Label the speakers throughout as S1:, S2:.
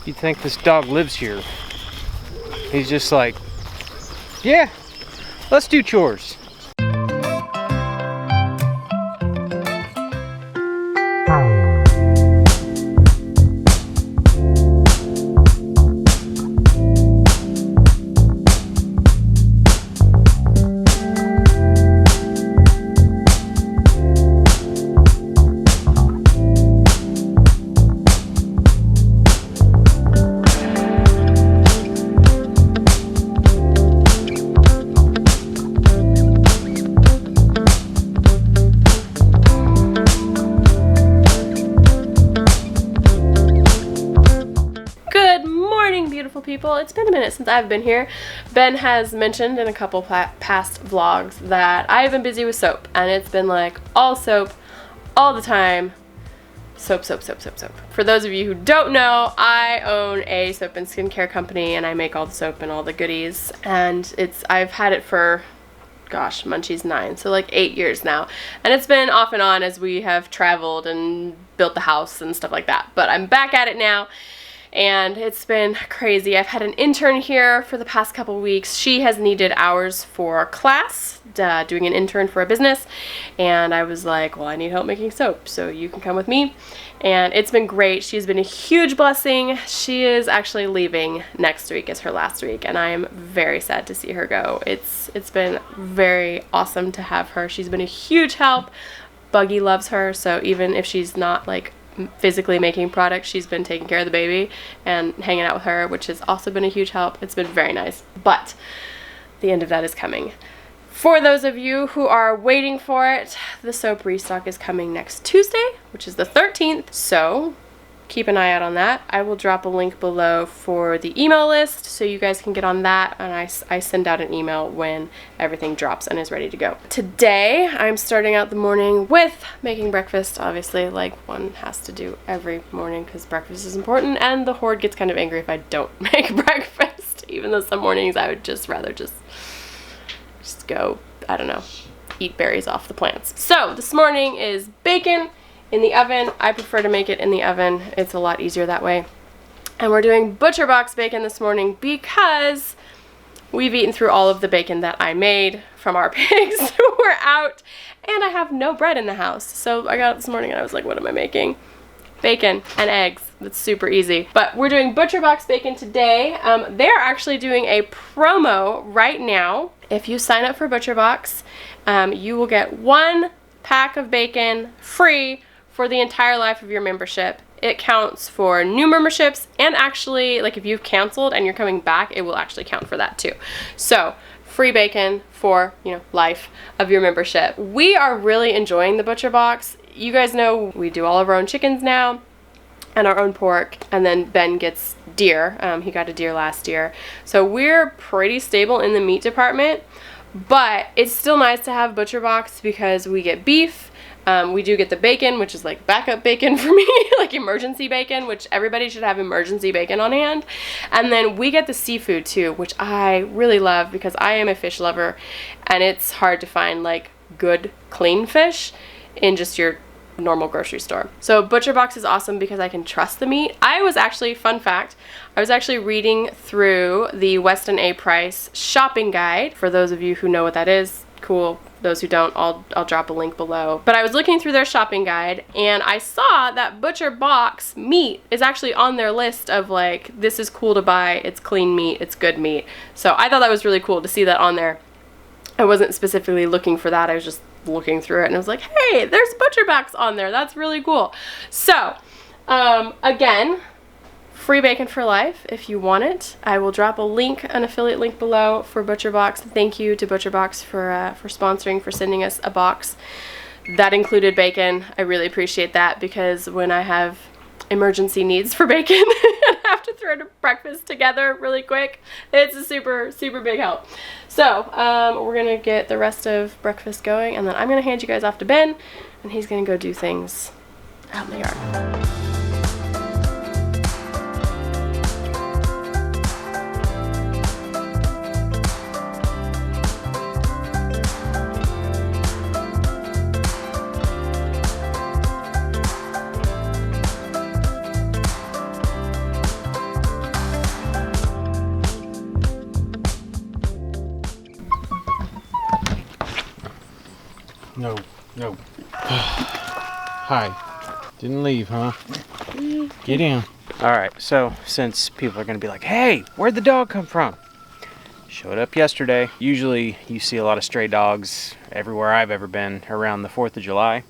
S1: You'd think this dog lives here. He's just like, yeah, let's do chores.
S2: People, it's been a minute since I've been here. Ben has mentioned in a couple past vlogs that I've been busy with soap, and it's been like all soap all the time. Soap. For those of you who don't know, I own a soap and skincare company, and I make all the soap and all the goodies, and I've had it for, gosh, Munchie's 9, so like 8 years now, and it's been off and on as we have traveled and built the house and stuff like that, but I'm back at it now. And it's been crazy. I've had an intern here for the past couple weeks. She has needed hours for class, doing an intern for a business. And I was like, well, I need help making soap, so you can come with me. And it's been great. She's been a huge blessing. She is actually leaving next week as her last week, and I am very sad to see her go. It's been very awesome to have her. She's been a huge help. Buggy loves her, so even if she's not like physically making products, she's been taking care of the baby and hanging out with her, which has also been a huge help. It's been very nice, but the end of that is coming. For those of you who are waiting for it, the soap restock is coming next Tuesday, which is the 13th, so keep an eye out on that. I will drop a link below for the email list so you guys can get on that, and I send out an email when everything drops and is ready to go. Today I'm starting out the morning with making breakfast, obviously, like one has to do every morning because breakfast is important, and the horde gets kind of angry if I don't make breakfast, even though some mornings I would just rather just go, I don't know, eat berries off the plants. So this morning is bacon in the oven. I prefer to make it in the oven. It's a lot easier that way. And we're doing butcher box bacon this morning because we've eaten through all of the bacon that I made from our pigs who were out, and I have no bread in the house. So I got up this morning and I was like, what am I making? Bacon and eggs. That's super easy. But we're doing butcher box bacon today. They're actually doing a promo right now. If you sign up for butcher box, you will get 1 pack of bacon free for the entire life of your membership. It counts for new memberships, and actually, like if you've canceled and you're coming back, it will actually count for that too. So free bacon for, life of your membership. We are really enjoying the butcher box. You guys know we do all of our own chickens now and our own pork, and then Ben gets deer. He got a deer last year. So we're pretty stable in the meat department, but it's still nice to have butcher box because we get beef. We do get the bacon, which is like backup bacon for me, like emergency bacon, which everybody should have emergency bacon on hand. And then we get the seafood too, which I really love because I am a fish lover, and it's hard to find like good, clean fish in just your normal grocery store. So butcher box is awesome because I can trust the meat. Fun fact, I was actually reading through the Weston A. Price shopping guide. For those of you who know what that is, cool. Those who don't, I'll drop a link below. But I was looking through their shopping guide, and I saw that butcher box meat is actually on their list of like, this is cool to buy, it's clean meat, it's good meat. So I thought that was really cool to see that on there. I wasn't specifically looking for that, I was just looking through it and I was like, hey, there's butcher box on there, that's really cool. So again, free bacon for life if you want it. I will drop a link, an affiliate link below for Butcher Box. Thank you to Butcher Box for sponsoring, for sending us a box that included bacon. I really appreciate that because when I have emergency needs for bacon and I have to throw breakfast together really quick, it's a super big help. So we're gonna get the rest of breakfast going, and then I'm gonna hand you guys off to Ben, and he's gonna go do things out in the yard.
S1: No, no. Hi. Didn't leave, huh? Get in. Alright, so since people are going to be like, hey, where'd the dog come from? Showed up yesterday. Usually you see a lot of stray dogs everywhere I've ever been around the 4th of July.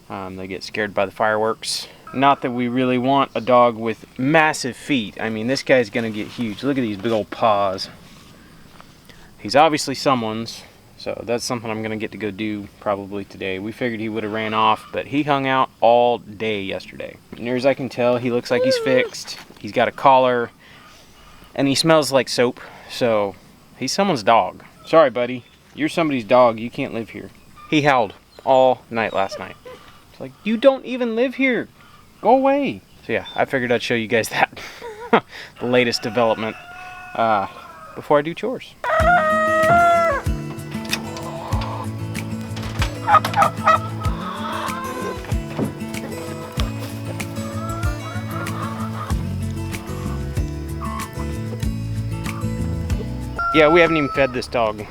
S1: They get scared by the fireworks. Not that we really want a dog with massive feet. I mean, this guy's going to get huge. Look at these big old paws. He's obviously someone's, so that's something I'm going to get to go do probably today. We figured he would have ran off, but he hung out all day yesterday. Near as I can tell, he looks like he's fixed. He's got a collar, and he smells like soap, so he's someone's dog. Sorry, buddy. You're somebody's dog. You can't live here. He howled all night last night. It's like, you don't even live here. Go away. So yeah, I figured I'd show you guys that. The latest development before I do chores. Yeah, we haven't even fed this dog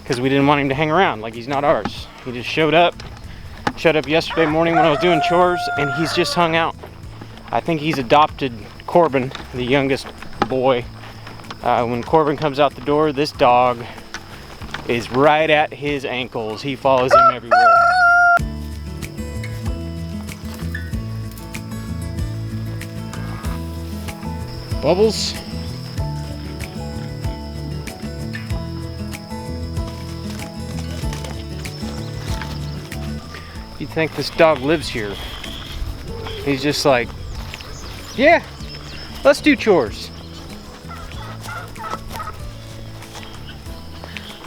S1: because we didn't want him to hang around like he's not ours. He just showed up yesterday morning when I was doing chores, and he's just hung out. I think he's adopted Corbin, the youngest boy. When Corbin comes out the door, this dog is right at his ankles. He follows him everywhere. Bubbles. You'd think this dog lives here. He's just like, yeah, let's do chores.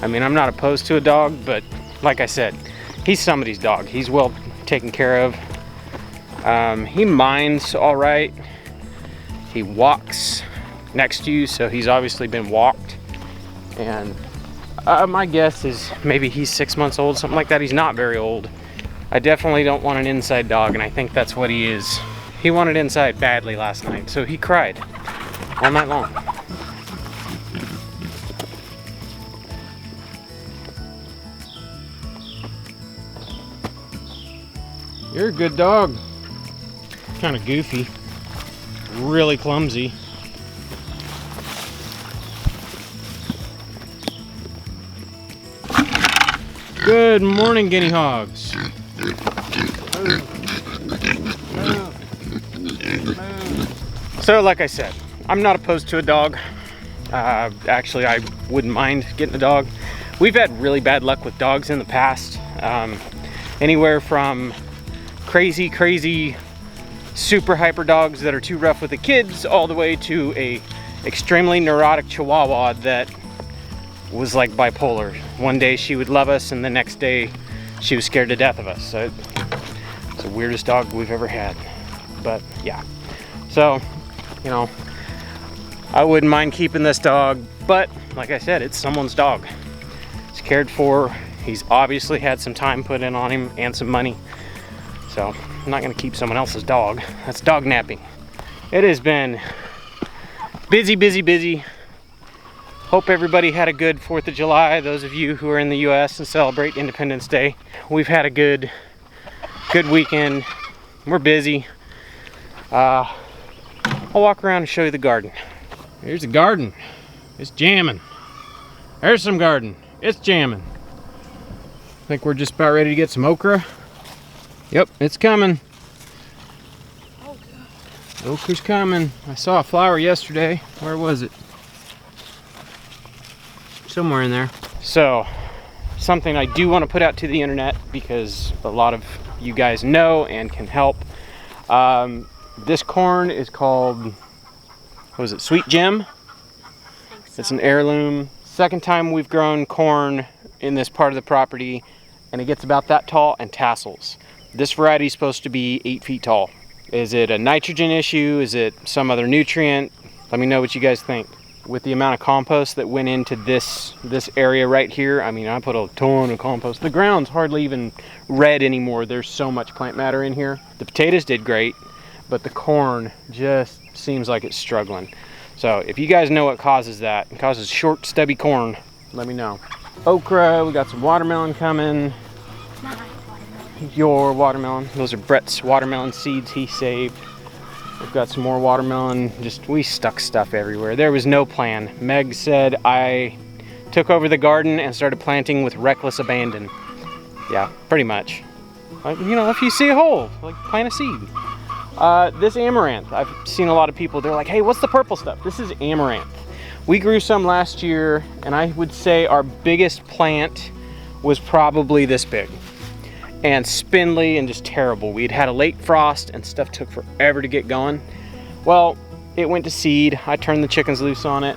S1: I mean, I'm not opposed to a dog, but like I said, he's somebody's dog. He's well taken care of. He minds all right. He walks next to you, so he's obviously been walked. And my guess is maybe he's 6 months old, something like that. He's not very old. I definitely don't want an inside dog, and I think that's what he is. He wanted inside badly last night, so he cried all night long. You're a good dog. Kind of goofy. Really clumsy. Good morning, guinea hogs. So like I said, I'm not opposed to a dog. Actually, I wouldn't mind getting a dog. We've had really bad luck with dogs in the past. Anywhere from crazy, super hyper dogs that are too rough with the kids, all the way to a extremely neurotic Chihuahua that was like bipolar. One day she would love us, and the next day she was scared to death of us. So it's the weirdest dog we've ever had. But yeah, so you know, I wouldn't mind keeping this dog, but like I said, it's someone's dog. He's cared for. He's obviously had some time put in on him and some money. So I'm not gonna keep someone else's dog. That's dog napping. It has been busy. Hope everybody had a good 4th of July. Those of you who are in the US and celebrate Independence Day. We've had a good weekend. We're busy. I'll walk around and show you the garden. Here's the garden. It's jamming. There's some garden. It's jamming. I think we're just about ready to get some okra. Yep, it's coming. Oh, God. Okra's coming. I saw a flower yesterday. Where was it? Somewhere in there. So, something I do want to put out to the internet because a lot of you guys know and can help. This corn is called, what was it, Sweet Gem? It's an heirloom. Second time we've grown corn in this part of the property, and it gets about that tall and tassels. This variety is supposed to be 8 feet tall. Is it a nitrogen issue? Is it some other nutrient? Let me know what you guys think. With the amount of compost that went into this area right here, I mean, I put a ton of compost. The ground's hardly even red anymore. There's so much plant matter in here. The potatoes did great, but the corn just seems like it's struggling. So if you guys know what causes that, it causes short, stubby corn, let me know. Okra, we got some watermelon coming. Your watermelon. Those are Brett's watermelon seeds he saved. We've got some more watermelon. We stuck stuff everywhere. There was no plan. Meg said I took over the garden and started planting with reckless abandon. Yeah, pretty much. You know, if you see a hole, like plant a seed. This amaranth, I've seen a lot of people, they're like, hey, what's the purple stuff? This is amaranth. We grew some last year, and I would say our biggest plant was probably this big. And spindly and just terrible. We'd had a late frost and stuff took forever to get going. Well, it went to seed. I turned the chickens loose on it.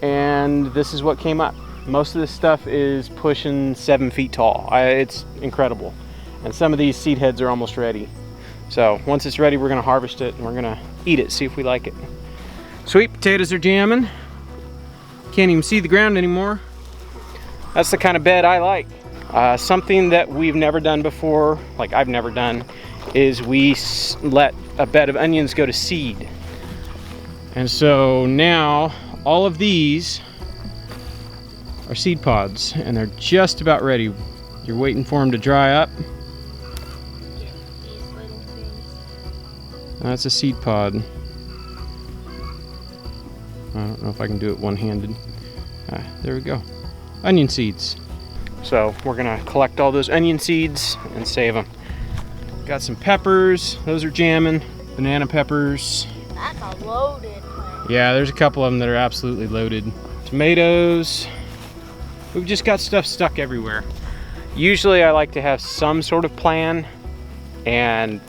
S1: And this is what came up. Most of this stuff is pushing 7 feet tall. It's incredible. And some of these seed heads are almost ready. So once it's ready, we're gonna harvest it and we're gonna eat it, see if we like it. Sweet potatoes are jamming. Can't even see the ground anymore. That's the kind of bed I like. Something that we've never done before, like I've never done, is we let a bed of onions go to seed. And so now all of these are seed pods and they're just about ready. You're waiting for them to dry up. That's a seed pod. I don't know if I can do it one-handed. There we go. Onion seeds. So we're gonna collect all those onion seeds and save them. Got some peppers, those are jamming. Banana peppers.
S3: That's a loaded plant.
S1: Yeah, there's a couple of them that are absolutely loaded. Tomatoes. We've just got stuff stuck everywhere. Usually I like to have some sort of plan, and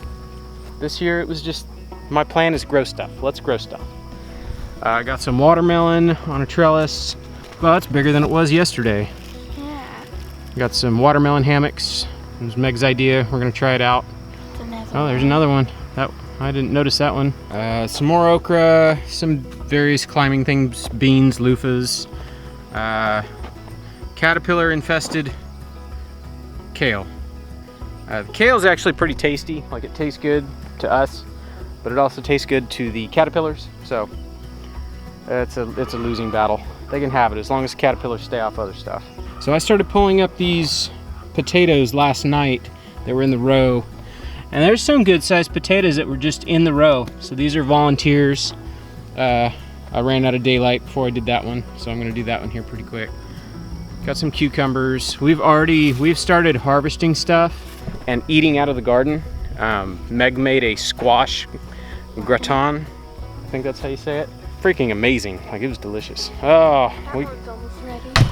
S1: this year it was just, my plan is grow stuff. Let's grow stuff. I got some watermelon on a trellis. Well, that's bigger than it was yesterday. Got some watermelon hammocks. It was Meg's idea. We're gonna try it out. Oh, there's another one. I didn't notice that one. Some more okra, some various climbing things, beans, loofahs, caterpillar infested kale. The kale is actually pretty tasty. Like, it tastes good to us, but it also tastes good to the caterpillars. So it's a losing battle. They can have it as long as the caterpillars stay off other stuff. So I started pulling up these potatoes last night. They were in the row. And there's some good sized potatoes that were just in the row. So these are volunteers. I ran out of daylight before I did that one, so I'm gonna do that one here pretty quick. Got some cucumbers. We've started harvesting stuff and eating out of the garden. Meg made a squash gratin. I think that's how you say it. Freaking amazing. Like, it was delicious. Oh,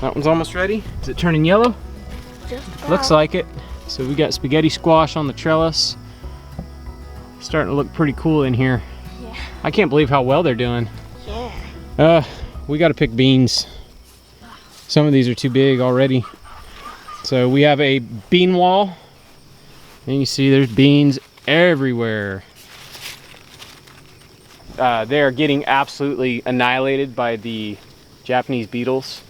S1: that one's almost ready. Is it turning yellow?
S3: Just about.
S1: Looks like it. So we got spaghetti squash on the trellis. Starting to look pretty cool in here.
S3: Yeah.
S1: I can't believe how well they're doing.
S3: Yeah.
S1: We got to pick beans. Some of these are too big already. So we have a bean wall. And you see there's beans everywhere. They are getting absolutely annihilated by the Japanese beetles.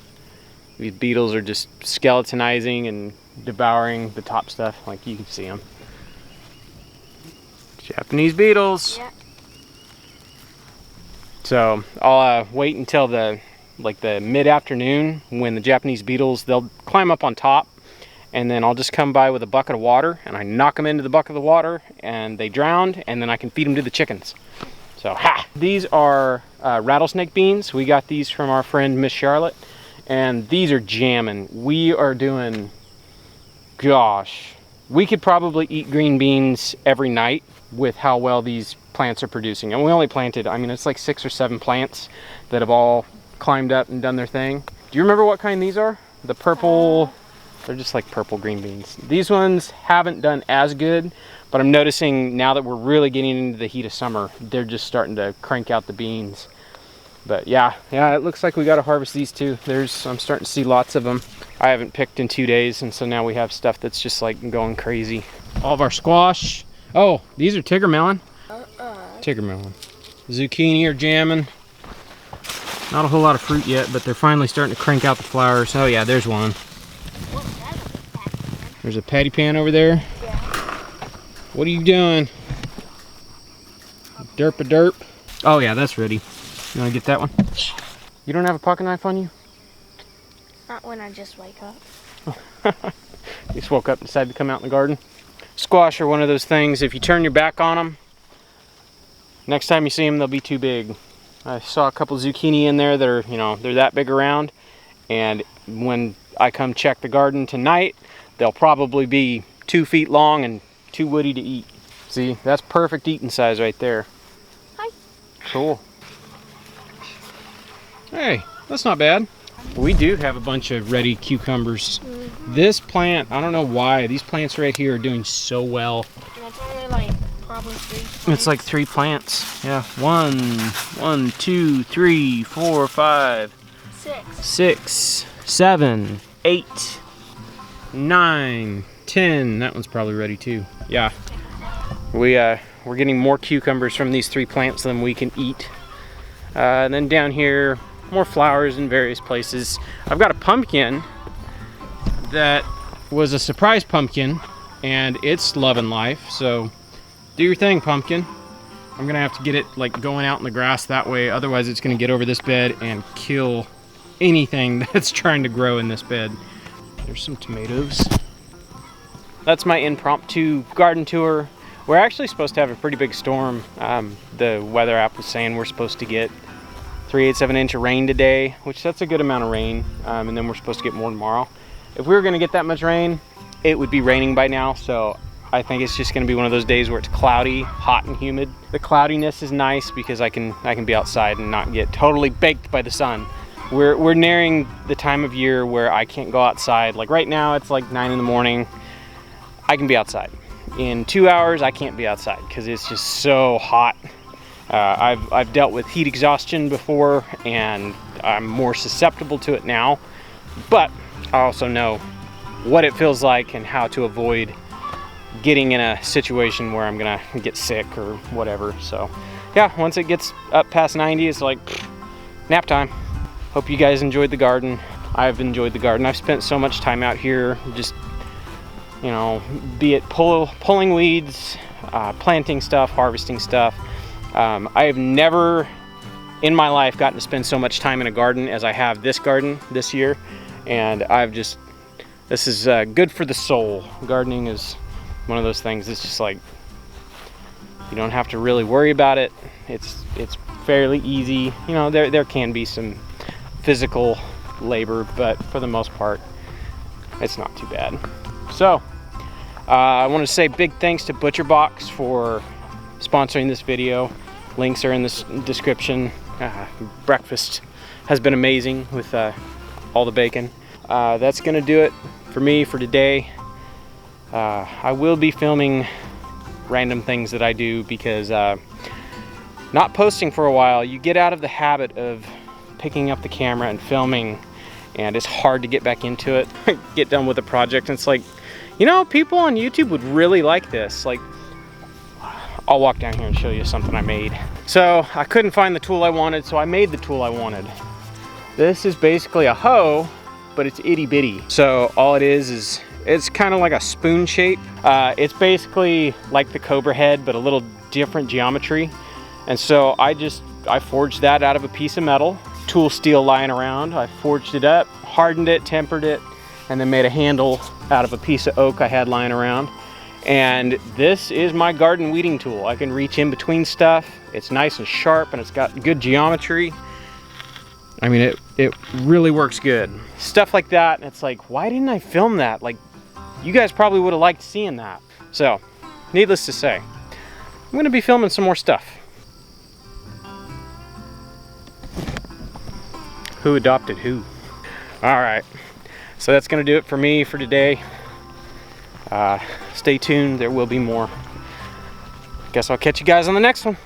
S1: These beetles are just skeletonizing and devouring the top stuff. Like, you can see them. Japanese beetles.
S3: Yeah.
S1: So I'll wait until the mid-afternoon when the Japanese beetles, they'll climb up on top, and then I'll just come by with a bucket of water and I knock them into the bucket of water and they drown, and then I can feed them to the chickens. So, ha! These are rattlesnake beans. We got these from our friend Miss Charlotte, and these are jamming. We are doing, gosh, we could probably eat green beans every night with how well these plants are producing. And we only planted, I mean, it's like 6 or 7 plants that have all climbed up and done their thing. Do you remember what kind these are? The purple, they're just like purple green beans. These ones haven't done as good, but I'm noticing now that we're really getting into the heat of summer, they're just starting to crank out the beans. But yeah, it looks like we got to harvest these too. I'm starting to see lots of them. I haven't picked in 2 days, and so now we have stuff that's just like going crazy. All of our squash. Oh, these are tigger melon. Tigger melon. Zucchini are jamming. Not a whole lot of fruit yet, but they're finally starting to crank out the flowers. Oh yeah, there's one. There's a patty pan over there.
S3: Yeah.
S1: What are you doing? Derp-a-derp. Oh yeah, that's ready. You wanna get that one? You don't have a pocket knife on you?
S3: Not when I just wake up.
S1: Just woke up and decided to come out in the garden. Squash are one of those things, if you turn your back on them, next time you see them, they'll be too big. I saw a couple zucchini in there that are, you know, they're that big around. And when I come check the garden tonight, they'll probably be 2 feet long and too woody to eat. See, that's perfect eating size right there.
S3: Hi.
S1: Cool. Hey, that's not bad. We do have a bunch of ready cucumbers. This plant, I don't know why, these plants right here are doing so well.
S3: And it's only like probably 3 plants.
S1: It's like 3 plants. Yeah, 1, 2, 3, 4, 5, 6, 7, 8, 9, 10. That one's probably ready too. Yeah. We're getting more cucumbers from these 3 plants than we can eat. And then down here, more flowers in various places. I've got a pumpkin that was a surprise pumpkin, and it's loving life. So do your thing, pumpkin. I'm gonna have to get it like going out in the grass that way, otherwise it's gonna get over this bed and kill anything that's trying to grow in this bed. There's some tomatoes. That's my impromptu garden tour. We're actually supposed to have a pretty big storm. The weather app was saying we're supposed to get 3/8 of an inch of rain today, which that's a good amount of rain, and then we're supposed to get more tomorrow. If we were gonna get that much rain, it would be raining by now, so I think it's just gonna be one of those days where it's cloudy, hot and humid. The cloudiness is nice because I can be outside and not get totally baked by the sun. We're nearing the time of year where I can't go outside. Like right now, it's like 9 in the morning. I can be outside. In 2 hours, I can't be outside because it's just so hot. I've dealt with heat exhaustion before, and I'm more susceptible to it now, but I also know what it feels like and how to avoid getting in a situation where I'm gonna get sick or whatever. So yeah, once it gets up past 90, it's like nap time. Hope you guys enjoyed the garden. I've enjoyed the garden. I've spent so much time out here, just, you know, be it pulling weeds, planting stuff, harvesting stuff. I have never in my life gotten to spend so much time in a garden as I have this garden this year, and this is good for the soul. Gardening is one of those things. It's just like you don't have to really worry about it. It's fairly easy. You know, there can be some physical labor, but for the most part, it's not too bad. So I want to say big thanks to ButcherBox for sponsoring this video. Links are in the description. Breakfast has been amazing with all the bacon. That's gonna do it for me for today. I will be filming random things that I do because not posting for a while, you get out of the habit of picking up the camera and filming, and it's hard to get back into it. Get done with a project and it's like, you know, people on YouTube would really like this. Like, I'll walk down here and show you something I made. So I couldn't find the tool I wanted, so I made the tool I wanted. This is basically a hoe, but it's itty bitty. So all it is it's kind of like a spoon shape. It's basically like the Cobra head, but a little different geometry. And so I forged that out of a piece of metal, tool steel lying around. I forged it up, hardened it, tempered it, and then made a handle out of a piece of oak I had lying around. And this is my garden weeding tool. I can reach in between stuff. It's nice and sharp, and it's got good geometry. I mean, it really works good. Stuff like that, and it's like, why didn't I film that? Like, you guys probably would have liked seeing that. So, needless to say, I'm gonna be filming some more stuff. Who adopted who? All right, so that's gonna do it for me for today. Stay tuned, there will be more. Guess I'll catch you guys on the next one.